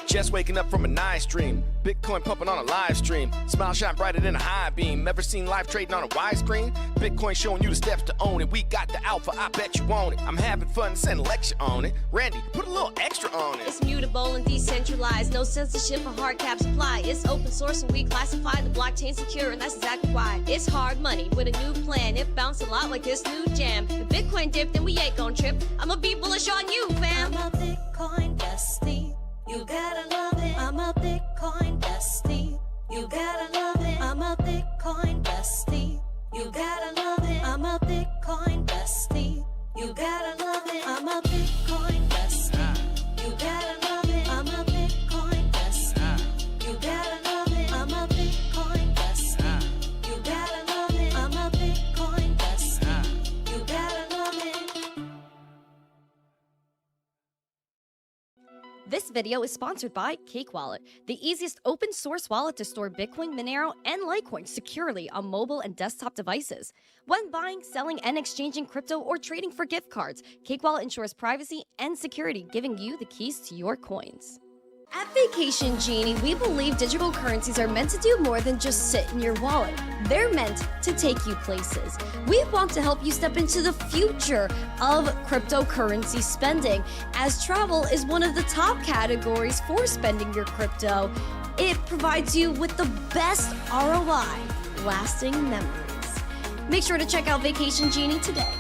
Just waking up from a nice dream. Bitcoin pumping on a live stream. Smile shine brighter than a high beam. Ever seen life trading on a widescreen? Bitcoin showing you the steps to own it. We got the alpha, I bet you want it. I'm having fun, send a lecture on it. Randy, put a little extra on it. It's mutable and decentralized. No censorship or hard cap supply. It's open source and we classify the blockchain secure, and that's exactly why. It's hard money with a new plan. It bounced a lot like this new jam. If Bitcoin dipped, then we ain't gon' trip. I'ma be bullish on you, fam. I'm a Bitcoin bestie. You gotta love it. I'm a Bitcoin bestie. You gotta love it. I'm a Bitcoin bestie. You gotta love it. I'm a Bitcoin bestie. You gotta love it. I'm a Bitcoin bestie. You gotta love it. I'm a Bitcoin bestie. You gotta love it. I'm a Bitcoin bestie. You gotta love it. I'm a Bitcoin bestie. You gotta love it. This video is sponsored by Cake Wallet, the easiest open source wallet to store Bitcoin, Monero, and Litecoin securely on mobile and desktop devices. When buying, selling, and exchanging crypto or trading for gift cards, Cake Wallet ensures privacy and security, giving you the keys to your coins. At Vacation Genie, we believe digital currencies are meant to do more than just sit in your wallet. They're meant to take you places. We want to help you step into the future of cryptocurrency spending, as travel is one of the top categories for spending your crypto. It provides you with the best ROI, lasting memories. Make sure to check out Vacation Genie today.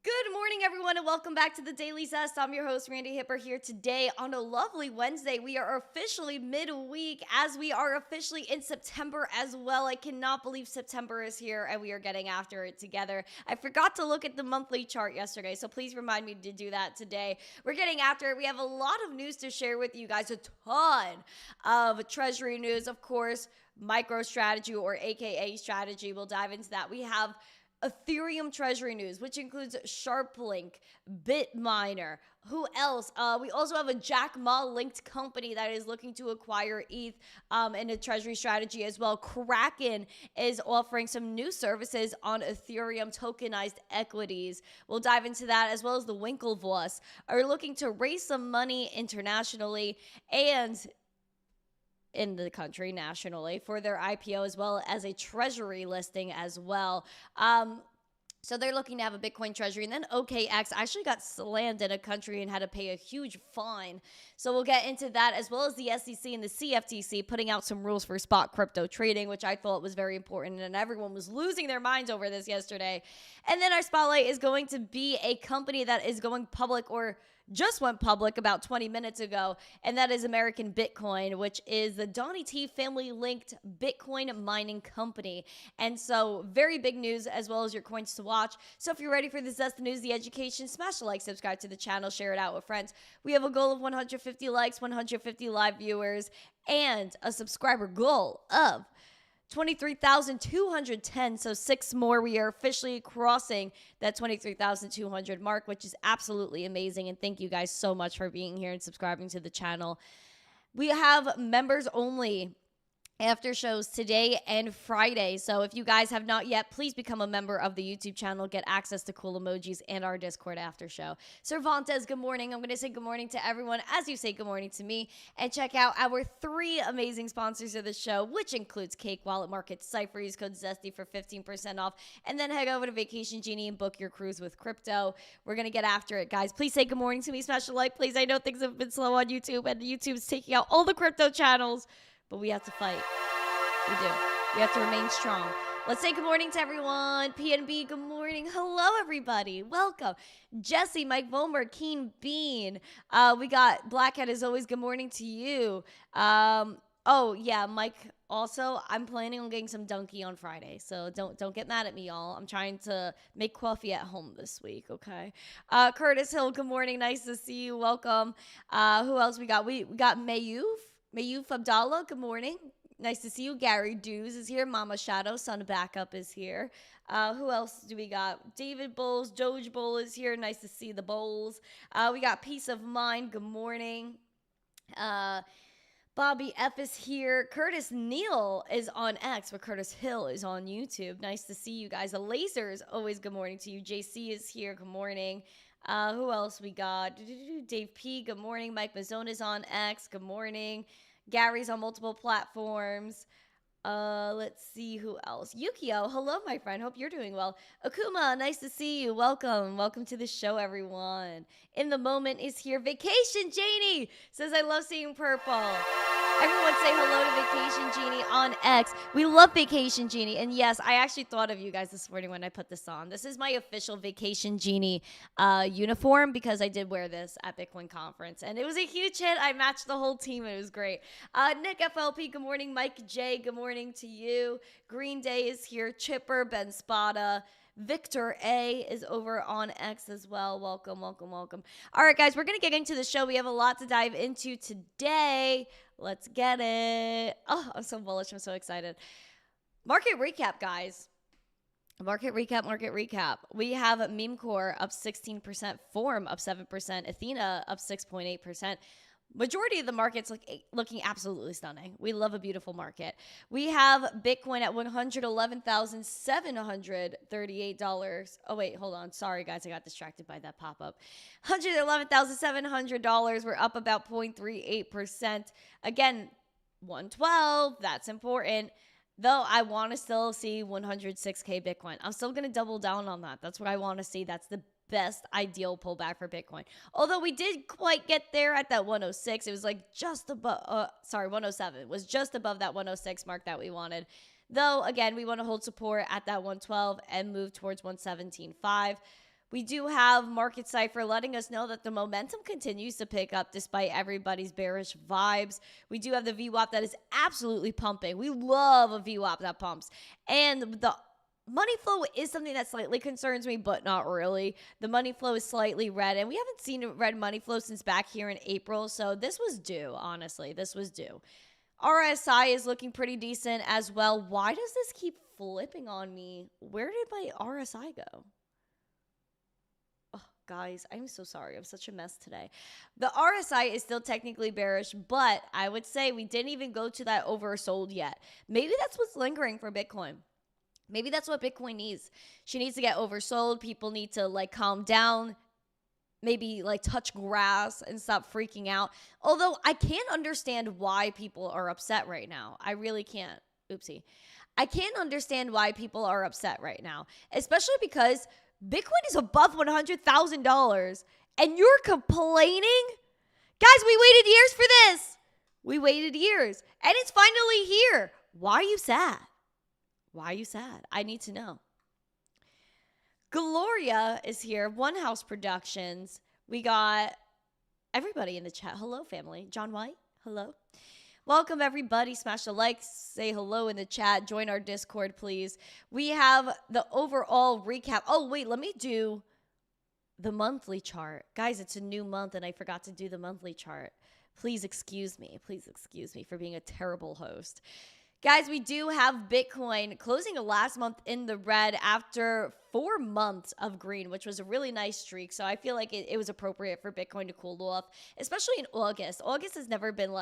Good morning, everyone, and welcome back to the Daily Zest. I'm your host, Randi Hipper, here today on a lovely Wednesday. We are officially midweek, as we are officially in September as well. I cannot believe September is here, and we are getting after it together. I forgot to look at the monthly chart yesterday, so please remind me to do that today. We're getting after it. We have a lot of news to share with you guys, a ton of treasury news, of course, MicroStrategy, or AKA strategy. We'll dive into that. We have Ethereum treasury news, which includes SharpLink, BitMiner. Who else? We also have a Jack Ma linked company that is looking to acquire ETH in a treasury strategy as well. Kraken is offering some new services on Ethereum tokenized equities. We'll dive into that, as well as the Winklevoss are looking to raise some money internationally and in the country nationally for their IPO, as well as a treasury listing as well. So they're looking to have a Bitcoin treasury. And then OKX actually got slammed in a country and had to pay a huge fine. So we'll get into that, as well as the SEC and the CFTC putting out some rules for spot crypto trading, which I thought was very important. And everyone was losing their minds over this yesterday. And then our spotlight is going to be a company that is going public, or just went public about 20 minutes ago, and that is American Bitcoin, which is the Donnie T family linked Bitcoin mining company. And so very big news, as well as your coins to watch. So if you're ready for the zest, the news, the education, smash the like, subscribe to the channel, share it out with friends. We have a goal of 150 likes, 150 live viewers, and a subscriber goal of 23,210, so 6 more. We are officially crossing that 23,200 mark, which is absolutely amazing. And thank you guys so much for being here and subscribing to the channel. We have members only after shows today and Friday. So if you guys have not yet, please become a member of the YouTube channel, get access to cool emojis and our Discord after show. Cervantes, good morning. I'm going to say good morning to everyone as you say good morning to me, and check out our 3 amazing sponsors of the show, which includes Cake Wallet, Market, Cipher. Use code ZESTY for 15% off, and then head over to Vacation Genie and book your cruise with crypto. We're going to get after it, guys. Please say good morning to me. Smash the like, please. I know things have been slow on YouTube, and YouTube's taking out all the crypto channels, but we have to fight. We do. We have to remain strong. Let's say good morning to everyone. PNB, good morning. Hello, everybody. Welcome. Jesse, Mike Vollmer, Keen Bean. We got Blackhead, as always. Good morning to you. Oh, yeah, Mike. Also, I'm planning on getting some donkey on Friday, so don't get mad at me, y'all. I'm trying to make coffee at home this week, okay? Curtis Hill, good morning. Nice to see you. Welcome. Who else we got? We got Mayuf Abdallah, good morning. Nice to see you. Gary Dews is here. Mama Shadow, Son Backup is here. Who else do we got? David Bowles, Doge Bowl is here. Nice to see the Bowls. We got Peace of Mind. Good morning. Bobby F is here. Curtis Neal is on X, but Curtis Hill is on YouTube. Nice to see you guys. The Lasers, always good morning to you. JC is here. Good morning. Who else we got? Dave P, good morning. Mike Mazzone is on X, good morning. Gary's on multiple platforms. Let's see who else. Yukio, hello, my friend. Hope you're doing well. Akuma, nice to see you. Welcome to the show, everyone. In the moment is here. Vacation Genie says, I love seeing purple. Everyone say hello to Vacation Genie on X. We love Vacation Genie. And yes, I actually thought of you guys this morning when I put this on. This is my official Vacation Genie uniform because I did wear this at Bitcoin conference. And it was a huge hit. I matched the whole team. It was great. Nick FLP, good morning. Mike J, good morning to you. Green Day is here. Chipper, Ben Spada. Victor A is over on X as well. Welcome. All right, guys, we're going to get into the show. We have a lot to dive into today. Let's get it. Oh, I'm so bullish. I'm so excited. Market recap, guys. Market recap. We have Memecore up 16%, Forum up 7%, Athena up 6.8%. Majority of the market's looking absolutely stunning. We love a beautiful market. We have Bitcoin at $111,738. Oh, wait, hold on. Sorry, guys. I got distracted by that pop-up. $111,700. We're up about 0.38%. Again, 112. That's important. Though I want to still see 106K Bitcoin. I'm still going to double down on that. That's what I want to see. That's the best ideal pullback for Bitcoin. Although we did quite get there at that 106. It was like just above, 107. It was just above that 106 mark that we wanted. Though, again, we want to hold support at that 112 and move towards 117.5. We do have Market Cipher letting us know that the momentum continues to pick up despite everybody's bearish vibes. We do have the VWAP that is absolutely pumping. We love a VWAP that pumps. And the money flow is something that slightly concerns me, but not really. The money flow is slightly red, and we haven't seen red money flow since back here in April, so this was due, honestly. This was due. RSI is looking pretty decent as well. Why does this keep flipping on me? Where did my RSI go? Oh, guys, I'm so sorry. I'm such a mess today. The RSI is still technically bearish, but I would say we didn't even go to that oversold yet. Maybe that's what's lingering for Bitcoin. Maybe that's what Bitcoin needs. She needs to get oversold. People need to calm down, maybe touch grass and stop freaking out. Although I can't understand why people are upset right now. I really can't. Oopsie. I can't understand why people are upset right now, especially because Bitcoin is above $100,000 and you're complaining? Guys, we waited years for this. We waited years and it's finally here. Why are you sad? Why are you sad? I need to know. Gloria is here. One House Productions. We got everybody in the chat. Hello, family. John White. Hello. Welcome, everybody. Smash the like. Say hello in the chat. Join our Discord, please. We have the overall recap. Oh, wait. Let me do the monthly chart. Guys, it's a new month, and I forgot to do the monthly chart. Please excuse me. Please excuse me for being a terrible host. Guys, we do have Bitcoin closing last month in the red after 4 months of green, which was a really nice streak. So I feel like it was appropriate for Bitcoin to cool off, especially in August. August has never been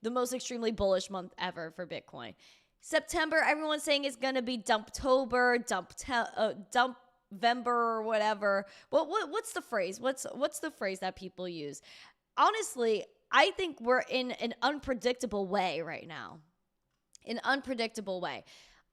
the most extremely bullish month ever for Bitcoin. September, everyone's saying is going to be Dumptober, Dumpvember or whatever. What's the phrase? What's the phrase that people use? Honestly, I think we're in an unpredictable way right now. An unpredictable way.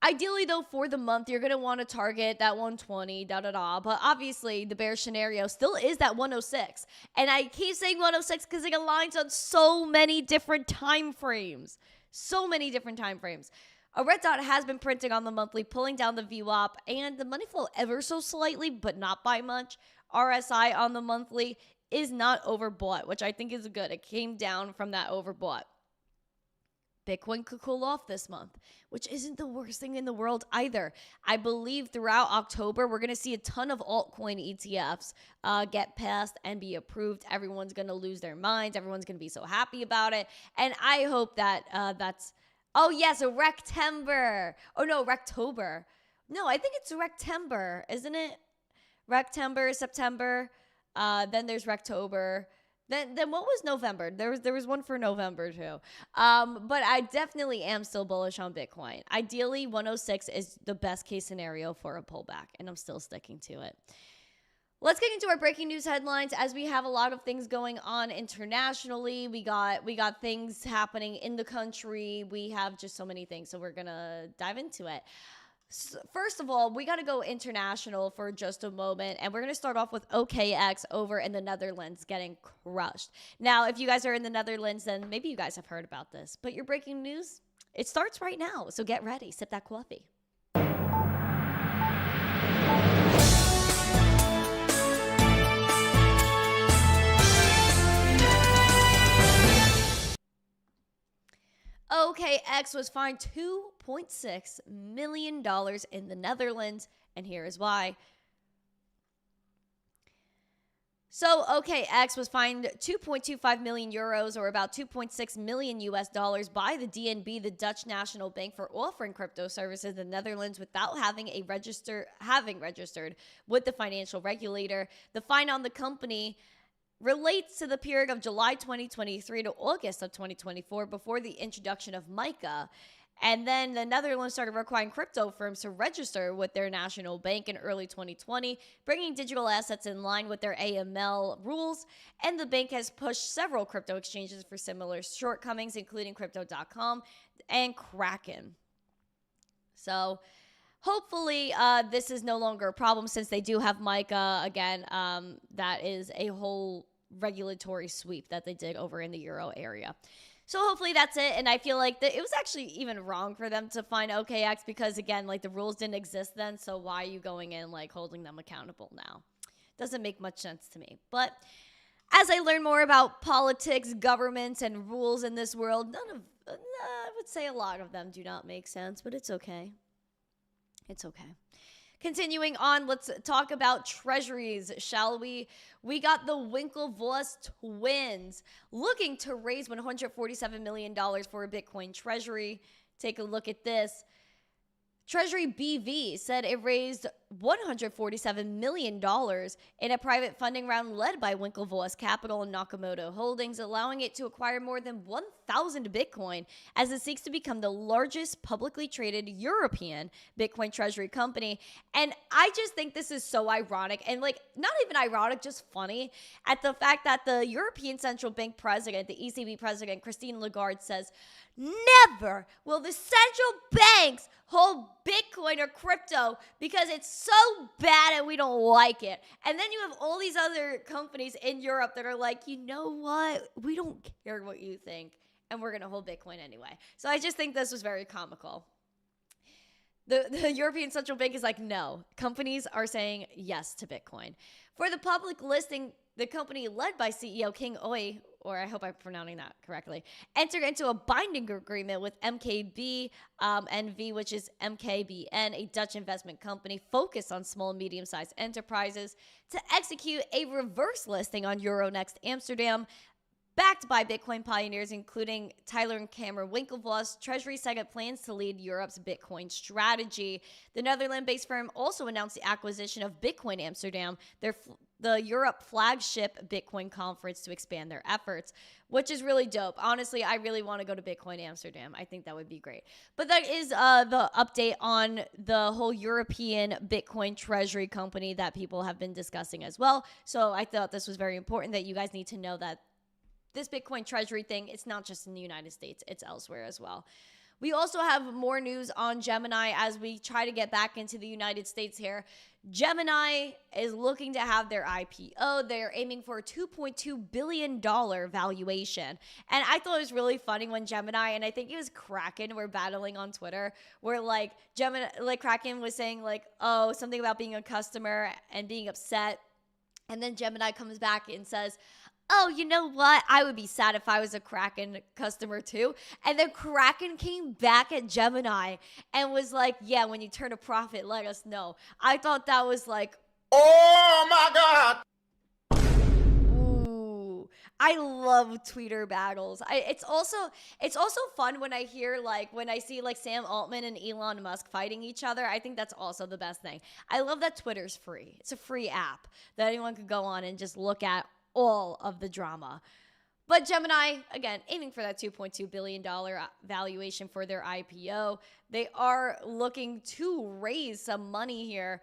Ideally, though, for the month, you're going to want to target that 120, But obviously, the bear scenario still is that 106. And I keep saying 106 because it aligns on so many different time frames. So many different time frames. A red dot has been printing on the monthly, pulling down the VWAP, and the money flow ever so slightly, but not by much. RSI on the monthly is not overbought, which I think is good. It came down from that overbought. Bitcoin could cool off this month, which isn't the worst thing in the world either. I believe throughout October, we're going to see a ton of altcoin ETFs get passed and be approved. Everyone's going to lose their minds. Everyone's going to be so happy about it. And I hope that that's, oh yes, a Rectember. Oh no, Rectober. No, I think it's Rectember, isn't it? Rectember, September. Then there's Rectober. Then what was November? There was one for November too. But I definitely am still bullish on Bitcoin. Ideally, 106 is the best case scenario for a pullback, and I'm still sticking to it. Let's get into our breaking news headlines as we have a lot of things going on internationally. We got things happening in the country. We have just so many things, so we're going to dive into it. First of all, we got to go international for just a moment, and we're going to start off with OKX over in the Netherlands getting crushed. Now, if you guys are in the Netherlands, then maybe you guys have heard about this, but your breaking news, it starts right now. So get ready, sip that coffee. OKX was fined $2.6 million in the Netherlands, and here is why. So OKX was fined 2.25 million euros, or about 2.6 million US dollars, by the DNB, the Dutch National Bank, for offering crypto services in the Netherlands without having registered with the financial regulator. The fine on the company relates to the period of July 2023 to August of 2024, before the introduction of MiCA. And then the Netherlands started requiring crypto firms to register with their national bank in early 2020, bringing digital assets in line with their AML rules. And the bank has pushed several crypto exchanges for similar shortcomings, including Crypto.com and Kraken. So hopefully, this is no longer a problem, since they do have MiCA. Again, that is a whole regulatory sweep that they did over in the Euro area. So hopefully that's it. And I feel like it was actually even wrong for them to fine OKX, because again, like, the rules didn't exist then. So why are you going in, like, holding them accountable now? Doesn't make much sense to me. But as I learn more about politics, governments, and rules in this world, I would say a lot of them do not make sense, but it's okay. It's okay. Continuing on, let's talk about treasuries, shall we? We got the Winklevoss twins looking to raise $147 million for a Bitcoin treasury. Take a look at this. Treasury BV said it raised $147 million in a private funding round led by Winklevoss Capital and Nakamoto Holdings, allowing it to acquire more than 1,000 Bitcoin as it seeks to become the largest publicly traded European Bitcoin treasury company. And I just think this is so ironic, and, like, not even ironic, just funny, at the fact that the European Central Bank president, the ECB president, Christine Lagarde, says, never will the central banks hold Bitcoin or crypto because it's so bad and we don't like it. And then you have all these other companies in Europe that are like, you know what? We don't care what you think, and we're going to hold Bitcoin anyway. So I just think this was very comical. The European Central Bank is like, no. Companies are saying yes to Bitcoin. For the public listing, the company led by CEO King Oy, or I hope I'm pronouncing that correctly, entered into a binding agreement with MKB NV, which is MKBN, a Dutch investment company focused on small and medium-sized enterprises, to execute a reverse listing on Euronext Amsterdam, backed by Bitcoin pioneers including Tyler and Cameron Winklevoss. Treasury said it plans to lead Europe's Bitcoin strategy. The Netherlands-based firm also announced the acquisition of Bitcoin Amsterdam, the Europe flagship Bitcoin conference, to expand their efforts, which is really dope. Honestly, I really want to go to Bitcoin Amsterdam. I think that would be great. But that is the update on the whole European Bitcoin treasury company that people have been discussing as well. So I thought this was very important, that you guys need to know that this Bitcoin treasury thing, it's not just in the United States, it's elsewhere as well. We also have more news on Gemini as we try to get back into the United States here. Gemini is looking to have their IPO. They're aiming for a $2.2 billion valuation. And I thought it was really funny when Gemini, and I think it was Kraken, were battling on Twitter, where Kraken was saying something about being a customer and being upset. And then Gemini comes back and says, oh, you know what? I would be sad if I was a Kraken customer too. And then Kraken came back at Gemini and was like, yeah, when you turn a profit, let us know. I thought that was like, Oh my God! ooh. I love tweeter battles. It's also fun when I see Sam Altman and Elon Musk fighting each other. I think that's also the best thing. I love that Twitter's free. It's a free app that anyone could go on and just look at all of the drama. But Gemini, again, aiming for that $2.2 billion valuation for their IPO. They are looking to raise some money here.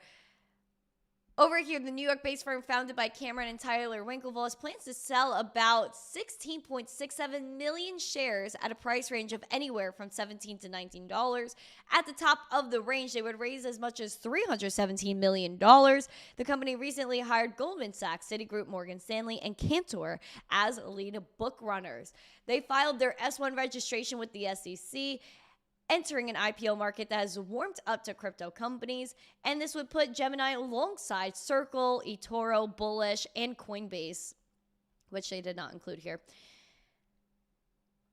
Over here, the New York-based firm founded by Cameron and Tyler Winklevoss plans to sell about 16.67 million shares at a price range of anywhere from $17 to $19. At the top of the range, they would raise as much as $317 million. The company recently hired Goldman Sachs, Citigroup, Morgan Stanley, and Cantor as lead book runners. They filed their S-1 registration with the SEC, entering an IPO market that has warmed up to crypto companies, and this would put Gemini alongside Circle, eToro, Bullish, and Coinbase, which they did not include here.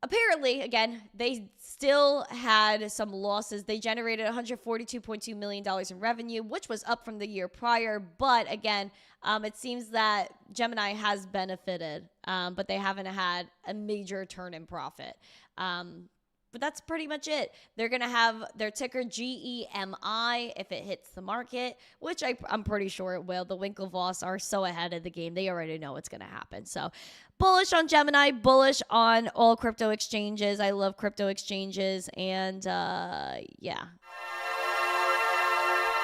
Apparently, again, they still had some losses. They generated $142.2 million in revenue, which was up from the year prior. But again, it seems that Gemini has benefited, but they haven't had a major turn in profit. But that's pretty much it. They're going to have their ticker GEMI if it hits the market, which I'm pretty sure it will. The Winklevoss are so ahead of the game. They already know what's going to happen. So bullish on Gemini, bullish on all crypto exchanges. I love crypto exchanges. And yeah.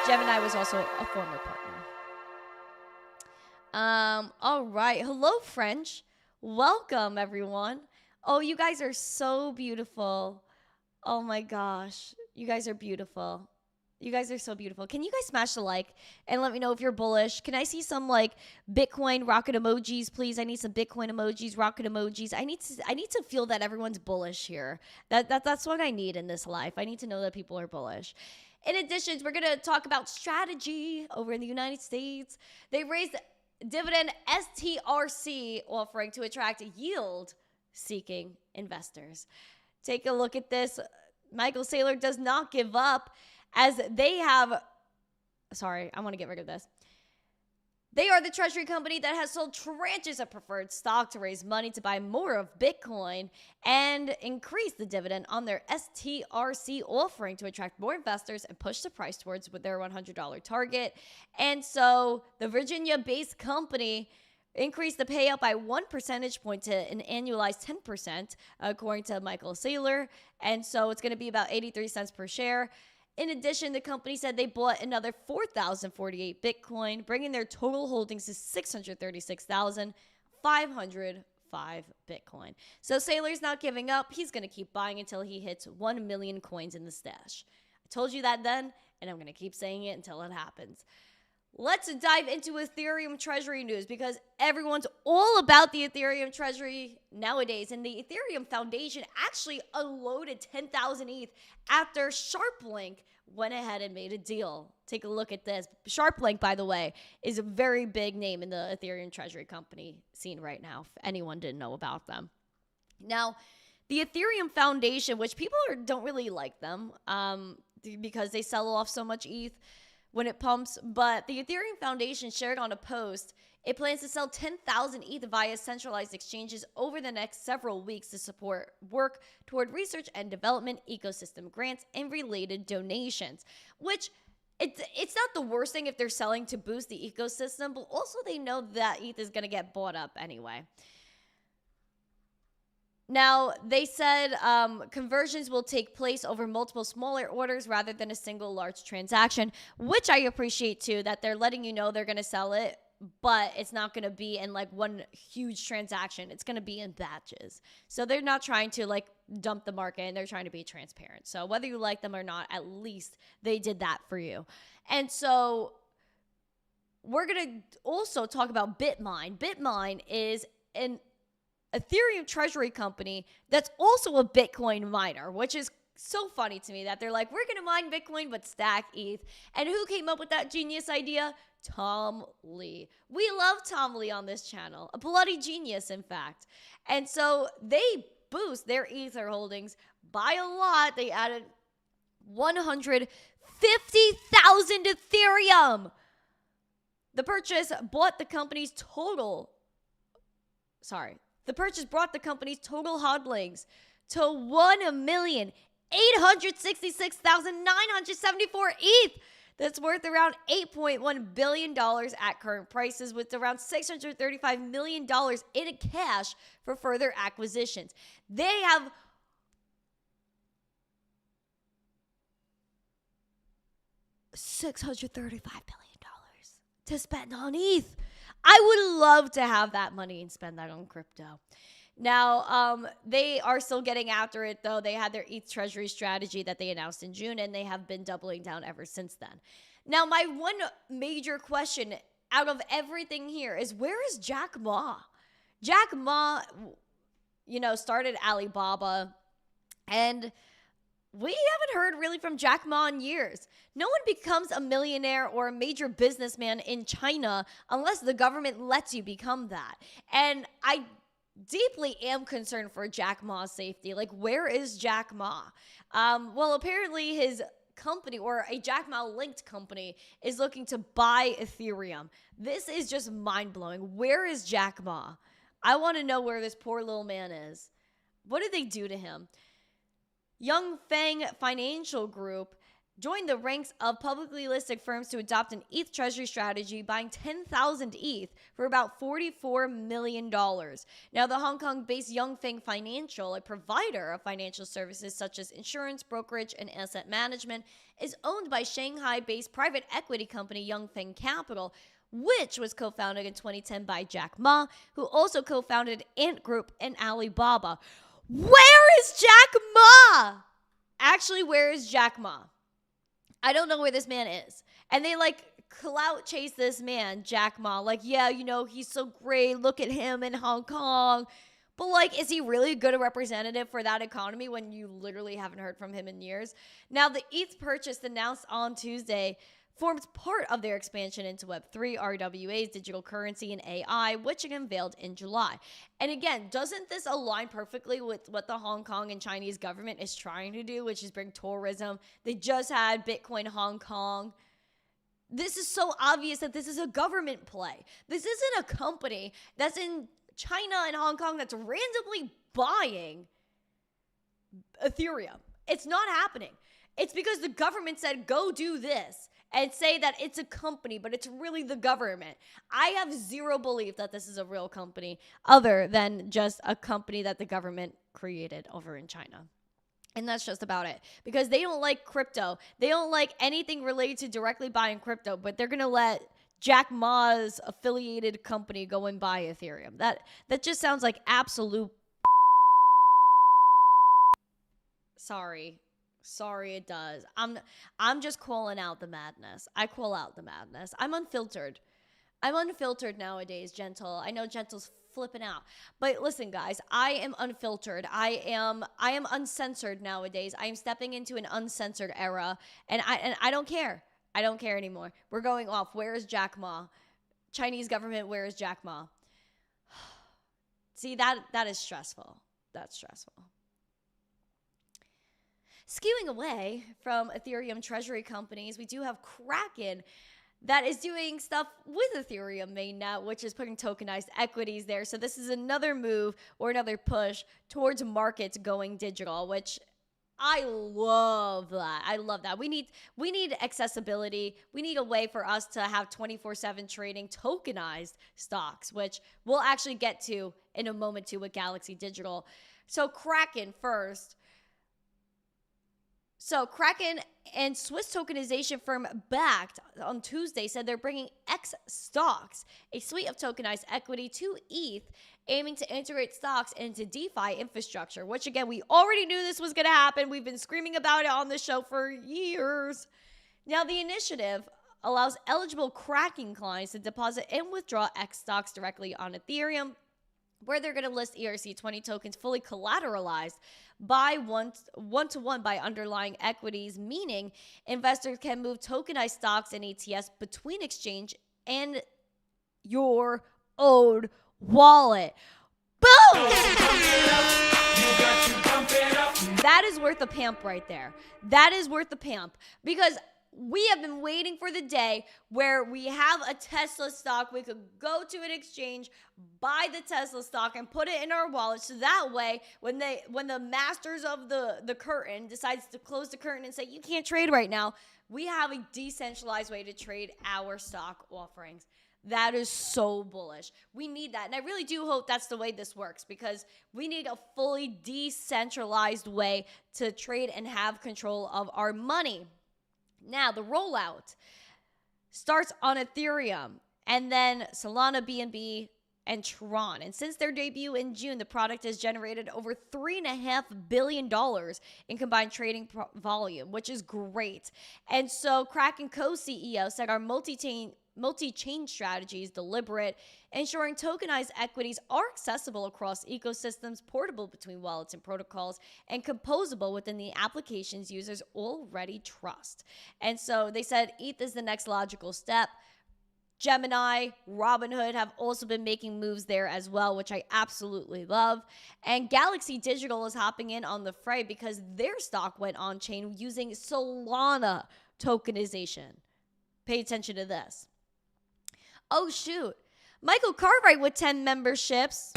Gemini was also a former partner. All right. Hello, French. Welcome, everyone. Oh, you guys are so beautiful. Oh my gosh. You guys are beautiful. You guys are so beautiful. Can you guys smash the like and let me know if you're bullish? Can I see some like Bitcoin rocket emojis, please? I need some Bitcoin emojis, rocket emojis. I need to feel that everyone's bullish here. That's what I need in this life. I need to know that people are bullish. In addition, we're going to talk about strategy over in the United States. They raised dividend STRC offering to attract yield seeking investors. Take a look at this. Michael Saylor does not give up as they have, sorry, I want to get rid of this. They are the treasury company that has sold tranches of preferred stock to raise money to buy more of Bitcoin and increase the dividend on their STRC offering to attract more investors and push the price towards their $100 target. And so the Virginia-based company increased the payout by 1 percentage point to an annualized 10%, according to Michael Saylor. And so it's going to be about 83 cents per share. In addition, the company said they bought another 4,048 Bitcoin, bringing their total holdings to 636,505 Bitcoin. So Saylor's not giving up. He's going to keep buying until he hits 1 million coins in the stash. I told you that then, and I'm going to keep saying it until it happens. Let's dive into Ethereum treasury news because everyone's all about the Ethereum treasury nowadays. And the Ethereum Foundation actually unloaded 10,000 ETH after SharpLink went ahead and made a deal. Take a look at this. SharpLink, by the way, is a very big name in the Ethereum treasury company scene right now, if anyone didn't know about them. Now, the Ethereum Foundation, which people don't really like them because they sell off so much ETH when it pumps, but the Ethereum Foundation shared on a post, it plans to sell 10,000 ETH via centralized exchanges over the next several weeks to support work toward research and development, ecosystem grants, and related donations, which it's not the worst thing if they're selling to boost the ecosystem, but also they know that ETH is going to get bought up anyway. Now, they said conversions will take place over multiple smaller orders rather than a single large transaction, which I appreciate too, that they're letting you know they're going to sell it, but it's not going to be in like one huge transaction. It's going to be in batches. So they're not trying to like dump the market, and they're trying to be transparent. So whether you like them or not, at least they did that for you. And so we're going to also talk about Bitmine. Bitmine is an Ethereum treasury company that's also a Bitcoin miner, which is so funny to me that they're like, we're going to mine Bitcoin but stack ETH. And who came up with that genius idea? Tom Lee. We love Tom Lee on this channel. A bloody genius, in fact. And so they boost their Ether holdings by a lot. They added 150,000 Ethereum. The purchase brought the company's total hodlings to 1,866,974 ETH. That's worth around $8.1 billion at current prices, with around $635 million in cash for further acquisitions. They have $635 billion to spend on ETH. I would love to have that money and spend that on crypto. Now, they are still getting after it, though. They had their ETH treasury strategy that they announced in June, and they have been doubling down ever since then. Now, my one major question out of everything here is, where is Jack Ma? Jack Ma, started Alibaba, and we haven't heard really from Jack Ma in years. No one becomes a millionaire or a major businessman in China unless the government lets you become that. And I deeply am concerned for Jack Ma's safety. Like, where is Jack Ma? Well, apparently his company, or a Jack Ma linked company, is looking to buy Ethereum. This is just mind-blowing. Where is Jack Ma? I want to know where this poor little man is. What did they do to him? Young Feng Financial Group joined the ranks of publicly listed firms to adopt an ETH treasury strategy, buying 10,000 ETH for about $44 million. Now, the Hong Kong-based Young Feng Financial, a provider of financial services such as insurance, brokerage, and asset management, is owned by Shanghai-based private equity company Young Feng Capital, which was co-founded in 2010 by Jack Ma, who also co-founded Ant Group and Alibaba. Where is Jack Ma? Actually, where is Jack Ma? I don't know where this man is. And they clout chase this man, Jack Ma. Like, yeah, he's so great. Look at him in Hong Kong. But is he really a good representative for that economy when you literally haven't heard from him in years? Now, the ETH purchase announced on Tuesday forms part of their expansion into Web3, RWAs, digital currency, and AI, which it unveiled in July. And again, doesn't this align perfectly with what the Hong Kong and Chinese government is trying to do, which is bring tourism? They just had Bitcoin Hong Kong. This is so obvious that this is a government play. This isn't a company that's in China and Hong Kong that's randomly buying Ethereum. It's not happening. It's because the government said, go do this, and say that it's a company, but it's really the government. I have zero belief that this is a real company other than just a company that the government created over in China. And that's just about it. Because they don't like crypto. They don't like anything related to directly buying crypto, but they're going to let Jack Ma's affiliated company go and buy Ethereum. That just sounds like absolute... Sorry, it does. I'm just calling out the madness. I call out the madness. I'm unfiltered nowadays, Gentle. I know Gentle's flipping out. But listen, guys, I am unfiltered. I am uncensored nowadays. I am stepping into an uncensored era, and I don't care. I don't care anymore. We're going off. Where is Jack Ma? Chinese government, where is Jack Ma? See, that is stressful. That's stressful. Skewing away from Ethereum treasury companies, we do have Kraken that is doing stuff with Ethereum mainnet, which is putting tokenized equities there. So this is another move or another push towards markets going digital, which I love that. I love that. We need accessibility. We need a way for us to have 24/7 trading tokenized stocks, which we'll actually get to in a moment too with Galaxy Digital. So Kraken first. So Kraken and Swiss tokenization firm Backed on Tuesday said they're bringing X stocks, a suite of tokenized equity, to ETH, aiming to integrate stocks into DeFi infrastructure, which again, we already knew this was going to happen. We've been screaming about it on the show for years. Now, the initiative allows eligible Kraken clients to deposit and withdraw X stocks directly on Ethereum, where they're going to list ERC20 tokens fully collateralized by one-to-one by underlying equities, meaning investors can move tokenized stocks and ETFs between exchange and your own wallet. Boom! That is worth a pamp right there. That is worth a pamp, because we have been waiting for the day where we have a Tesla stock. We could go to an exchange, buy the Tesla stock, and put it in our wallet. So that way, when the masters of the curtain decides to close the curtain and say, you can't trade right now, we have a decentralized way to trade our stock offerings. That is so bullish. We need that. And I really do hope that's the way this works, because we need a fully decentralized way to trade and have control of our money. Now, the rollout. starts on Ethereum, and then Solana, BNB, and Tron. And since their debut in June, the product has generated over $3.5 billion in combined trading volume, which is great. And so Kraken co-CEO said our multi-chain strategy is deliberate, ensuring tokenized equities are accessible across ecosystems, portable between wallets and protocols, and composable within the applications users already trust. And so they said ETH is the next logical step. Gemini, Robinhood have also been making moves there as well, which I absolutely love. And Galaxy Digital is hopping in on the fray because their stock went on chain using Solana tokenization. Pay attention to this. Oh, shoot. Michael Cartwright with 10 memberships.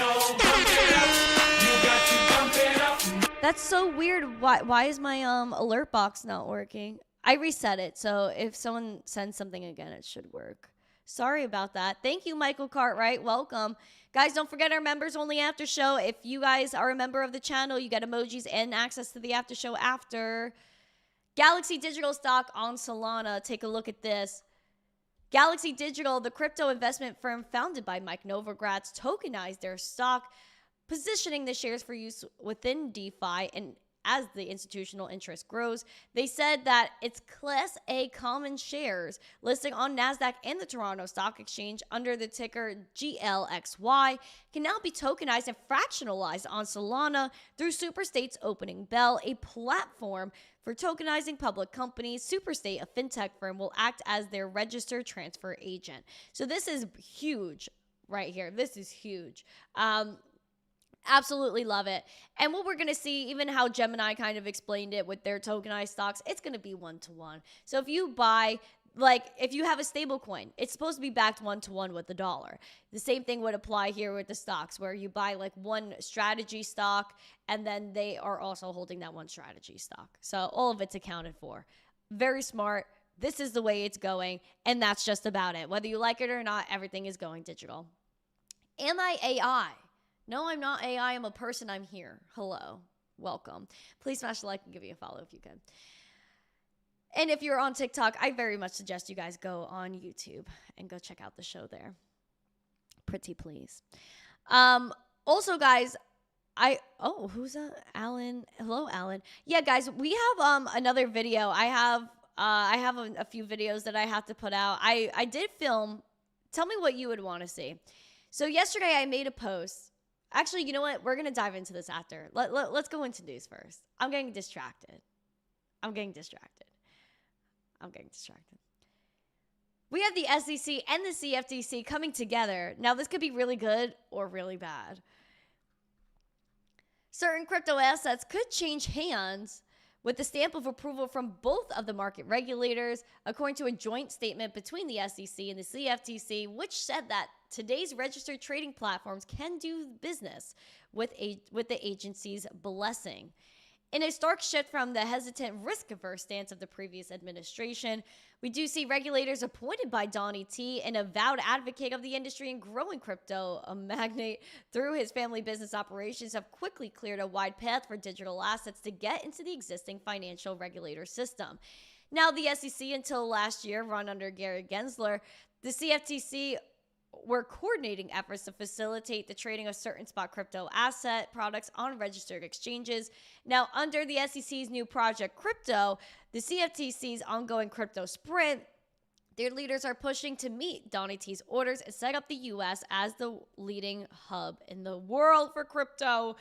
That's so weird. Why is my alert box not working? I reset it, so if someone sends something again, it should work. Sorry about that. Thank you, Michael Cartwright. Welcome. Guys, don't forget our members only after show. If you guys are a member of the channel, you get emojis and access to the after show after. Galaxy Digital stock on Solana. Take a look at this. Galaxy Digital, the crypto investment firm founded by Mike Novogratz, tokenized their stock, positioning the shares for use within DeFi. And as the institutional interest grows, they said that its Class A common shares listing on NASDAQ and the Toronto Stock Exchange under the ticker GLXY can now be tokenized and fractionalized on Solana through Superstate's Opening Bell, a platform for tokenizing public companies. Superstate, a fintech firm, will act as their registered transfer agent. So this is huge right here. This is huge. Absolutely love it. And what we're going to see, even how Gemini kind of explained it with their tokenized stocks, it's going to be 1-to-1. So if you buy, like if you have a stable coin, it's supposed to be backed 1-to-1 with the dollar. The same thing would apply here with the stocks, where you buy like one strategy stock and then they are also holding that one strategy stock. So all of it's accounted for. Very smart. This is the way it's going. And that's just about it. Whether you like it or not, everything is going digital. Am I AI? No, I'm not AI. I'm a person. I'm here. Hello. Welcome. Please smash the like and give me a follow if you can. And if you're on TikTok, I very much suggest you guys go on YouTube and go check out the show there. Pretty please. Also, guys, who's that? Alan. Hello, Alan. Yeah, guys, we have another video. I have a few videos that I have to put out. I did film. Tell me what you would want to see. So yesterday I made a post. Actually, you know what? We're going to dive into this after. Let's go into news first. I'm getting distracted. We have the SEC and the CFTC coming together. Now, this could be really good or really bad. Certain crypto assets could change hands with the stamp of approval from both of the market regulators, according to a joint statement between the SEC and the CFTC, which said that today's registered trading platforms can do business with the agency's blessing. In a stark shift from the hesitant, risk-averse stance of the previous administration, we do see regulators appointed by Donnie T, an avowed advocate of the industry and growing crypto magnate through his family business operations, have quickly cleared a wide path for digital assets to get into the existing financial regulator system. Now, the SEC, until last year, run under Gary Gensler, the CFTC were coordinating efforts to facilitate the trading of certain spot crypto asset products on registered exchanges. Now, under the SEC's new Project Crypto, the CFTC's ongoing crypto sprint, their leaders are pushing to meet Donnie T's orders and set up the U.S. as the leading hub in the world for crypto.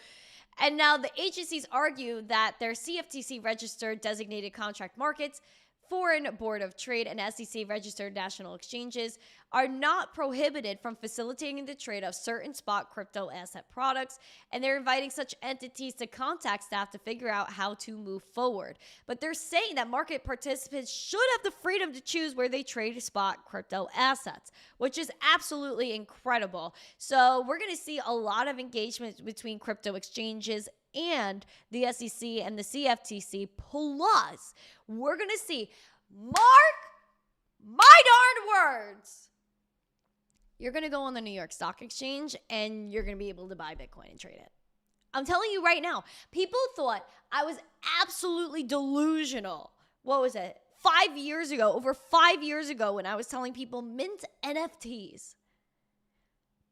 And now the agencies argue that their CFTC-registered designated contract markets, Foreign Board of Trade, and SEC-registered national exchanges are not prohibited from facilitating the trade of certain spot crypto asset products, and they're inviting such entities to contact staff to figure out how to move forward. But they're saying that market participants should have the freedom to choose where they trade spot crypto assets, which is absolutely incredible. So we're going to see a lot of engagement between crypto exchanges and the SEC and the CFTC. Plus, we're going to see, mark my darn words, you're going to go on the New York Stock Exchange and you're going to be able to buy Bitcoin and trade it. I'm telling you right now, people thought I was absolutely delusional. What was it? 5 years ago, over 5 years ago, when I was telling people mint NFTs.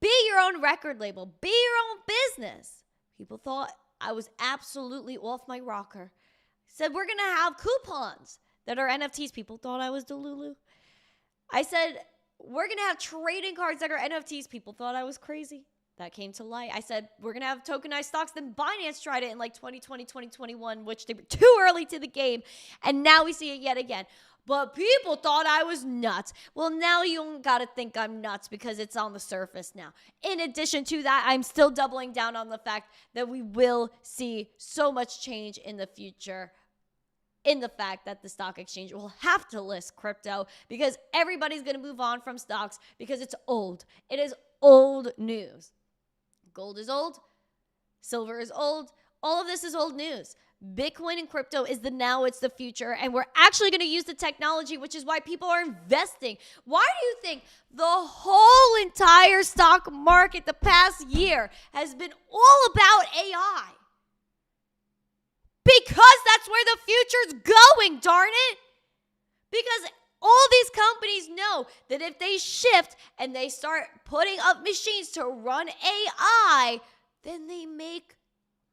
Be your own record label. Be your own business. People thought I was absolutely off my rocker. Said we're going to have coupons that are NFTs. People thought I was Delulu. I said we're going to have trading cards that are NFTs. People thought I was crazy. That came to light. I said we're going to have tokenized stocks. Then Binance tried it in like 2020, 2021, which they were too early to the game. And now we see it yet again. But people thought I was nuts. Well, now you don't got to think I'm nuts because it's on the surface now. In addition to that, I'm still doubling down on the fact that we will see so much change in the future, in the fact that the stock exchange will have to list crypto because everybody's going to move on from stocks because it's old. It is old news. Gold is old. Silver is old. All of this is old news. Bitcoin and crypto is the now, it's the future, and we're actually going to use the technology, which is why people are investing. Why do you think the whole entire stock market the past year has been all about AI? Because that's where the future's going, darn it. Because all these companies know that if they shift and they start putting up machines to run AI, then they make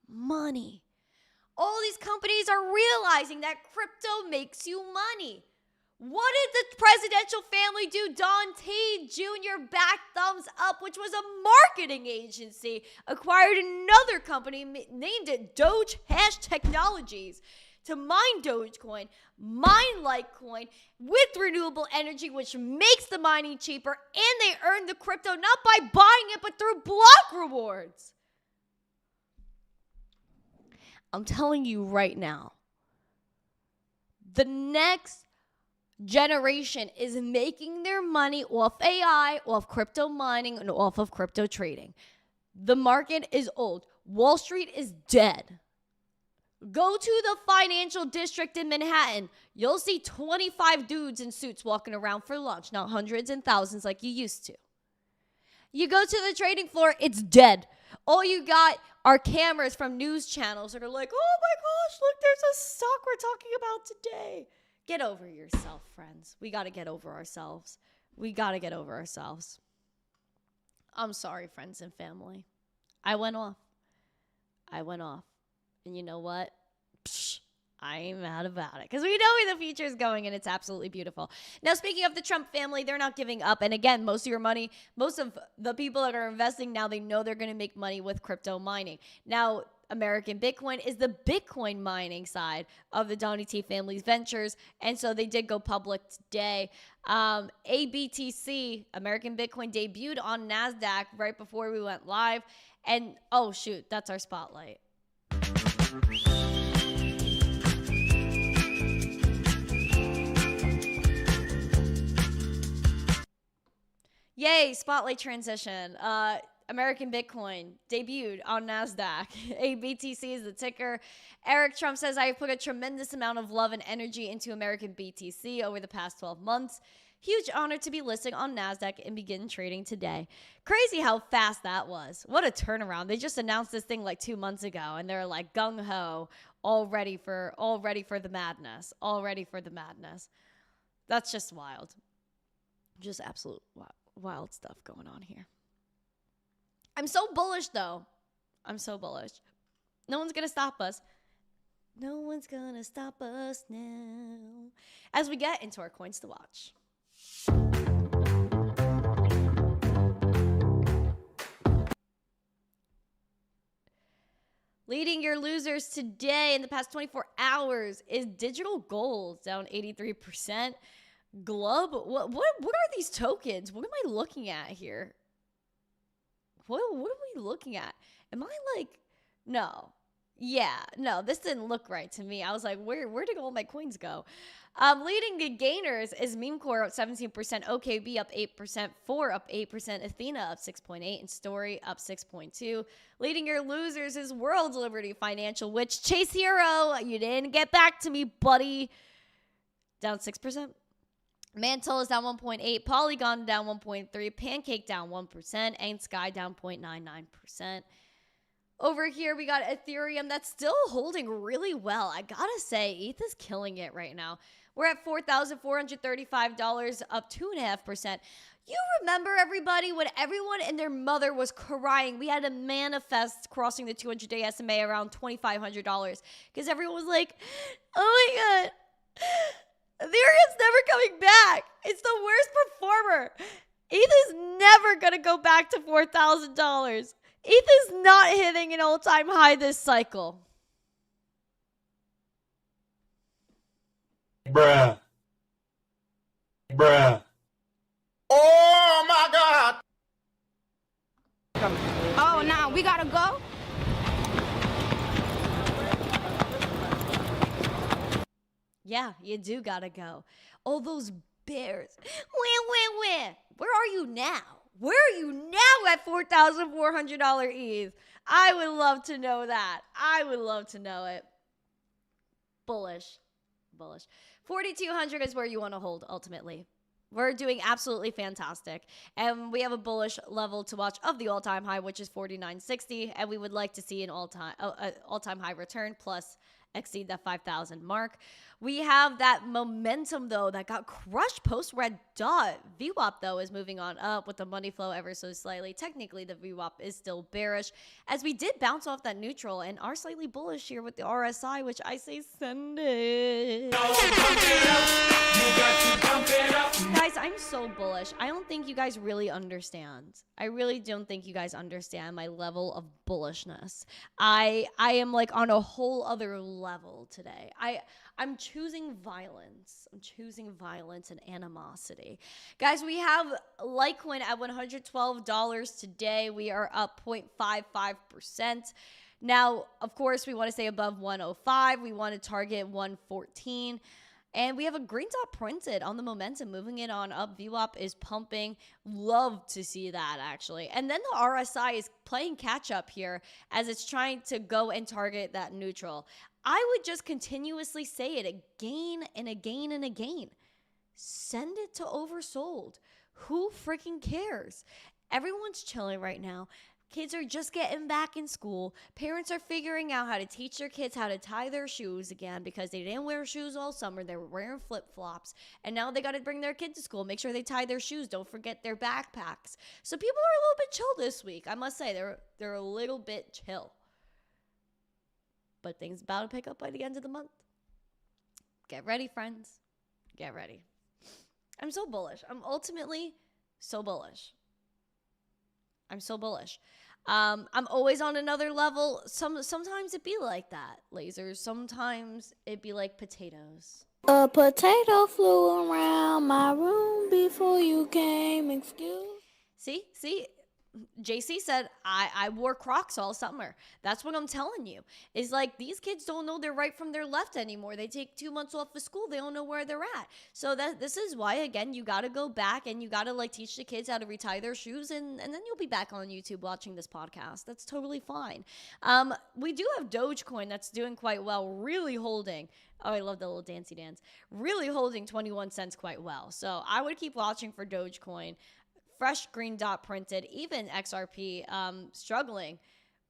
money. All these companies are realizing that crypto makes you money. What did the presidential family do? Don T. Jr. back thumbs up, which was a marketing agency, acquired another company, named it Doge Hash Technologies, to mine Dogecoin, mine Litecoin with renewable energy, which makes the mining cheaper, and they earn the crypto not by buying it, but through block rewards. I'm telling you right now, the next generation is making their money off AI, off crypto mining, and off of crypto trading. The market is old. Wall Street is dead. Go to the financial district in Manhattan. You'll see 25 dudes in suits walking around for lunch, not hundreds and thousands like you used to. You go to the trading floor, it's dead. All you got are cameras from news channels that are like, oh my gosh, look, there's a stock we're talking about today. Get over yourself, friends. We got to get over ourselves. We got to get over ourselves. I'm sorry, friends and family. I went off. And you know what? I ain't mad about it because we know where the future is going and it's absolutely beautiful. Now, speaking of the Trump family, they're not giving up. And again, most of your money, most of the people that are investing now, they know they're going to make money with crypto mining. Now, American Bitcoin is the Bitcoin mining side of the Donnie T family's ventures. And so they did go public today. ABTC, American Bitcoin, debuted on NASDAQ right before we went live. And oh, shoot, that's our spotlight. Yay, spotlight transition. American Bitcoin debuted on NASDAQ. ABTC is the ticker. Eric Trump says, I have put a tremendous amount of love and energy into American BTC over the past 12 months. Huge honor to be listed on NASDAQ and begin trading today. Crazy how fast that was. What a turnaround. They just announced this thing like 2 months ago, and they're like gung-ho, all ready for the madness. All ready for the madness. That's just wild. Just absolute wild stuff going on here. I'm so bullish, though. I'm so bullish. No one's going to stop us. No one's going to stop us now. As we get into our coins to watch. Leading your losers today in the past 24 hours is digital gold, down 83%. Glub, what are these tokens? What am I looking at here? What are we looking at? Am I like, no. Yeah, no, this didn't look right to me. I was like, where did all my coins go? Leading the gainers is Meme Core up 17%, OKB up 8%, 4 up 8%, Athena up 6.8%, and Story up 6.2%. Leading your losers is World Liberty Financial, which Chase Hero, you didn't get back to me, buddy. Down 6%. Mantle is down 1.8%, Polygon down 1.3%, Pancake down 1%, and Sky down 0.99%. Over here, we got Ethereum that's still holding really well. I gotta say, ETH is killing it right now. We're at $4,435, up 2.5%. You remember, everybody, when everyone and their mother was crying, we had to manifest crossing the 200-day SMA around $2,500 because everyone was like, oh my God, Ethereum's never coming back. It's the worst performer. ETH is never going to go back to $4,000. ETH is not hitting an all-time high this cycle. Bruh. Oh my God! Oh, now we gotta go? Yeah, you do gotta go. All those bears. Where? Where are you now? Where are you now at $4,400 ETH? I would love to know that. I would love to know it. Bullish. 4,200 is where you want to hold ultimately. We're doing absolutely fantastic. And we have a bullish level to watch of the all-time high, which is 49.60. And we would like to see an all-time high return plus exceed that 5,000 mark. We have that momentum, though, that got crushed post-red dot. VWAP, though, is moving on up with the money flow ever so slightly. Technically, the VWAP is still bearish, as we did bounce off that neutral and are slightly bullish here with the RSI, which I say send it. Guys, I'm so bullish. I don't think you guys really understand. I really don't think you guys understand my level of bullishness. I am like on a whole other level today. I'm choosing violence. I'm choosing violence and animosity. Guys, we have Litecoin at $112 today. We are up 0.55%. Now, of course, we want to stay above 105. We want to target 114. And we have a green dot printed on the momentum, moving it on up. VWAP is pumping. Love to see that, actually. And then the RSI is playing catch up here as it's trying to go and target that neutral. I would just continuously say it again and again and again. Send it to oversold. Who freaking cares? Everyone's chilling right now. Kids are just getting back in school. Parents are figuring out how to teach their kids how to tie their shoes again because they didn't wear shoes all summer. They were wearing flip-flops. And now they got to bring their kids to school. Make sure they tie their shoes. Don't forget their backpacks. So people are a little bit chill this week. I must say, they're a little bit chill. But things about to pick up by the end of the month. Get ready, friends. Get ready. I'm so bullish. I'm ultimately so bullish. I'm so bullish. I'm always on another level. Sometimes it be like that, lasers. Sometimes it be like potatoes. A potato flew around my room before you came. Excuse. See? JC said, I wore Crocs all summer. That's what I'm telling you. Is like these kids don't know their right from their left anymore. They take 2 months off of school. They don't know where they're at. So this is why, again, you got to go back and you got to like teach the kids how to retie their shoes. And then you'll be back on YouTube watching this podcast. That's totally fine. We do have Dogecoin that's doing quite well, really holding. Oh, I love the little dancey dance. Really holding 21 cents quite well. So I would keep watching for Dogecoin. Fresh green dot printed, even XRP struggling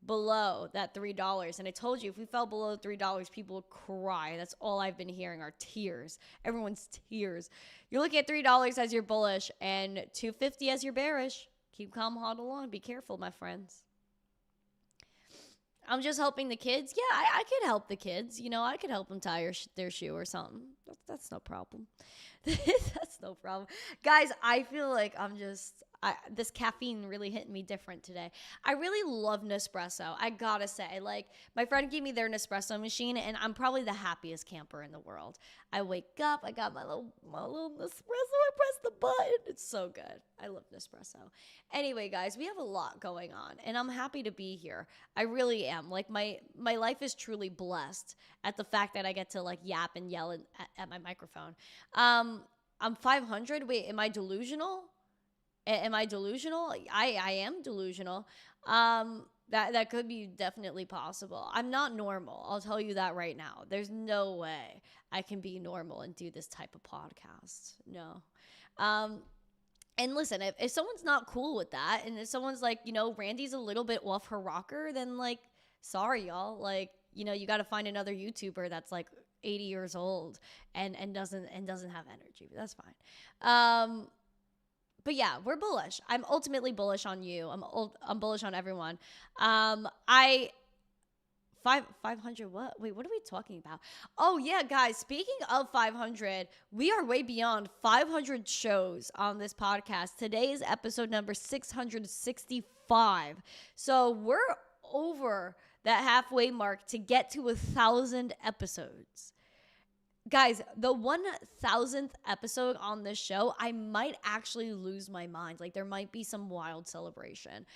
below that $3. And I told you, if we fell below $3, people would cry. That's all I've been hearing are tears. Everyone's tears. You're looking at $3 as you're bullish and $2.50 as you're bearish. Keep calm, huddle on. Be careful, my friends. I'm just helping the kids. Yeah, I could help the kids. You know, I could help them tie their shoe or something. That's no problem. That's no problem. Guys, I feel like this caffeine really hit me different today. I really love Nespresso. I gotta say, like, my friend gave me their Nespresso machine, and I'm probably the happiest camper in the world. I wake up, I got my little Nespresso, I press the button. It's so good. I love Nespresso. Anyway, guys, we have a lot going on, and I'm happy to be here. I really am. Like, my life is truly blessed at the fact that I get to, like, yap and yell at my microphone. I'm 500. Wait, am I delusional? Am I delusional? I am delusional. That could be definitely possible. I'm not normal. I'll tell you that right now. There's no way I can be normal and do this type of podcast. No. And listen, if someone's not cool with that, and if someone's like, you know, Randy's a little bit off her rocker, then like, sorry, y'all. Like, you know, you got to find another YouTuber that's like 80 years old and doesn't have energy, but that's fine. But yeah, we're bullish. I'm ultimately bullish on you. I'm bullish on everyone. 500 what? Wait, what are we talking about? Oh yeah, guys, speaking of 500, we are way beyond 500 shows on this podcast. Today is episode number 665. So we're over that halfway mark to get to 1,000 episodes. Guys, the 1,000th episode on this show, I might actually lose my mind. Like, there might be some wild celebration.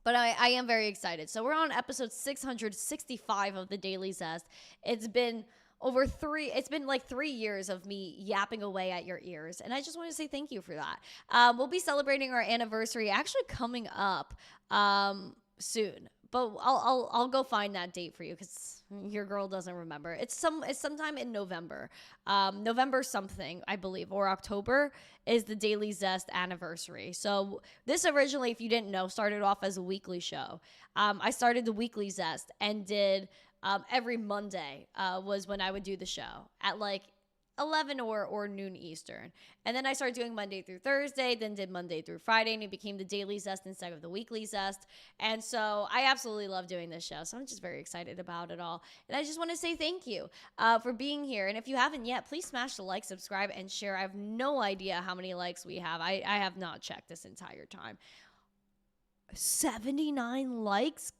But I am very excited. So we're on episode 665 of the Daily Zest. It's been like 3 years of me yapping away at your ears. And I just want to say thank you for that. We'll be celebrating our anniversary actually coming up soon. But I'll go find that date for you because your girl doesn't remember. It's sometime in November. November something, I believe, or October is the Daily Zest anniversary. So this originally, if you didn't know, started off as a weekly show. I started the Weekly Zest and did every Monday was when I would do the show at like 11 or noon Eastern. And then I started doing Monday through Thursday, then did Monday through Friday, and it became the Daily Zest instead of the Weekly Zest. And so I absolutely love doing this show. So I'm just very excited about it all. And I just want to say thank you for being here. And if you haven't yet, please smash the like, subscribe, and share. I have no idea how many likes we have. I have not checked this entire time. 79 likes?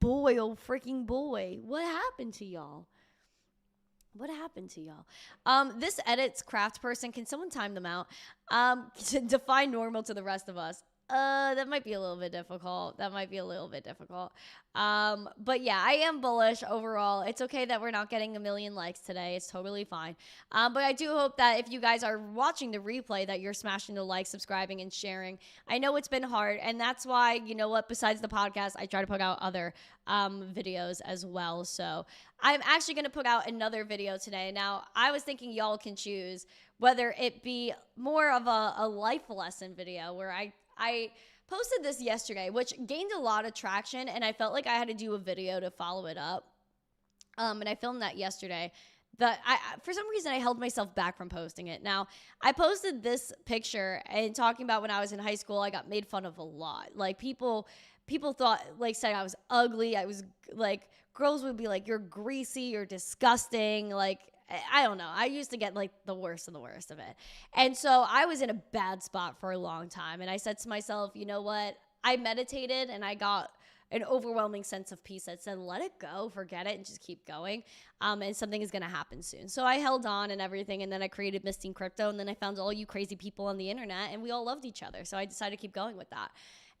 Boy, oh freaking boy. What happened to y'all? What happened to y'all? This edits craft person. Can someone time them out? To define normal to the rest of us. That might be a little bit difficult. But yeah, I am bullish overall. It's okay that we're not getting 1 million likes today. It's totally fine. But I do hope that if you guys are watching the replay that you're smashing the like, subscribing, and sharing. I know it's been hard, and that's why, you know what, besides the podcast, I try to put out other videos as well. So I'm actually going to put out another video today. Now, I was thinking y'all can choose whether it be more of a life lesson video where I posted this yesterday, which gained a lot of traction, and I felt like I had to do a video to follow it up. And I filmed that yesterday. For some reason, I held myself back from posting it. Now, I posted this picture and talking about when I was in high school, I got made fun of a lot. Like, people thought, like, said I was ugly. I was, like, girls would be like, you're greasy, you're disgusting, like, I don't know. I used to get like the worst of it. And so I was in a bad spot for a long time. And I said to myself, you know what? I meditated and I got an overwhelming sense of peace that said, let it go, forget it, and just keep going. And something is going to happen soon. So I held on and everything. And then I created missteencrypto. And then I found all you crazy people on the internet and we all loved each other. So I decided to keep going with that.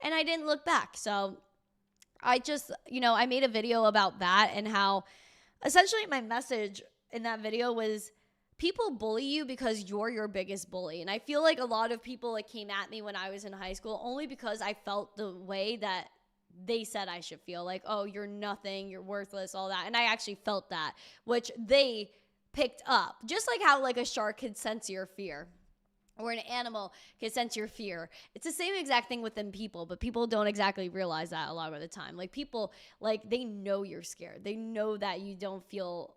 And I didn't look back. So I just, I made a video about that and how essentially my message in that video was people bully you because you're your biggest bully. And I feel like a lot of people like came at me when I was in high school only because I felt the way that they said I should feel, like, oh, you're nothing, you're worthless, all that. And I actually felt that, which they picked up. Just like how like a shark can sense your fear or an animal can sense your fear. It's the same exact thing within people, but people don't exactly realize that a lot of the time. Like people, like they know you're scared. They know that you don't feel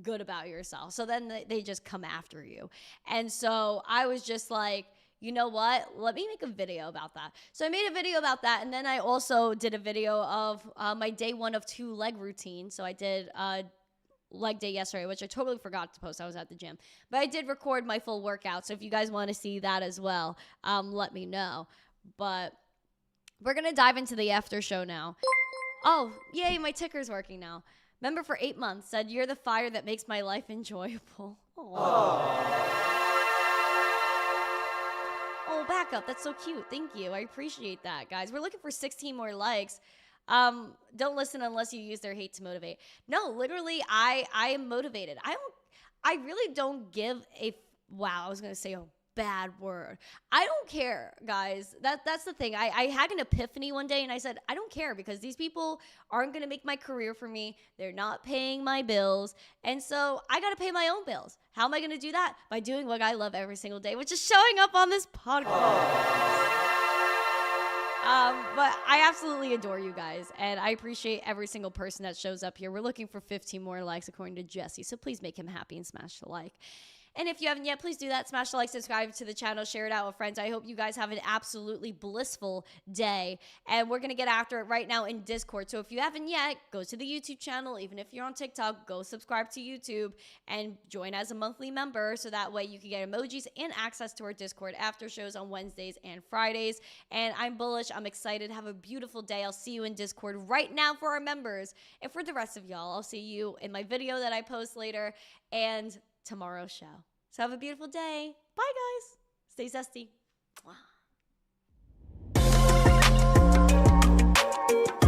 good about yourself. So then they just come after you. And so I was just like, you know what? Let me make a video about that. So I made a video about that. And then I also did a video of my day 1 of 2 leg routine. So I did leg day yesterday, which I totally forgot to post. I was at the gym. But I did record my full workout. So if you guys want to see that as well, let me know. But we're going to dive into the after show now. Oh, yay, my ticker's working now. Member for 8 months said, you're the fire that makes my life enjoyable. Oh, back up. That's so cute. Thank you. I appreciate that, guys. We're looking for 16 more likes. Don't listen unless you use their hate to motivate. No, literally, I am motivated. I really don't give a, wow, I was going to say a bad word. I don't care, guys. That's the thing. I had an epiphany one day and I said, I don't care because these people aren't going to make my career for me. They're not paying my bills. And so I got to pay my own bills. How am I going to do that? By doing what I love every single day, which is showing up on this podcast. But I absolutely adore you guys, and I appreciate every single person that shows up here. We're looking for 15 more likes according to Jesse, so please make him happy and smash the like. And if you haven't yet, please do that. Smash the like, subscribe to the channel, share it out with friends. I hope you guys have an absolutely blissful day. And we're going to get after it right now in Discord. So if you haven't yet, go to the YouTube channel. Even if you're on TikTok, go subscribe to YouTube and join as a monthly member. So that way you can get emojis and access to our Discord after shows on Wednesdays and Fridays. And I'm bullish. I'm excited. Have a beautiful day. I'll see you in Discord right now for our members. And for the rest of y'all, I'll see you in my video that I post later and tomorrow's show. So have a beautiful day. Bye, guys. Stay zesty. Mwah.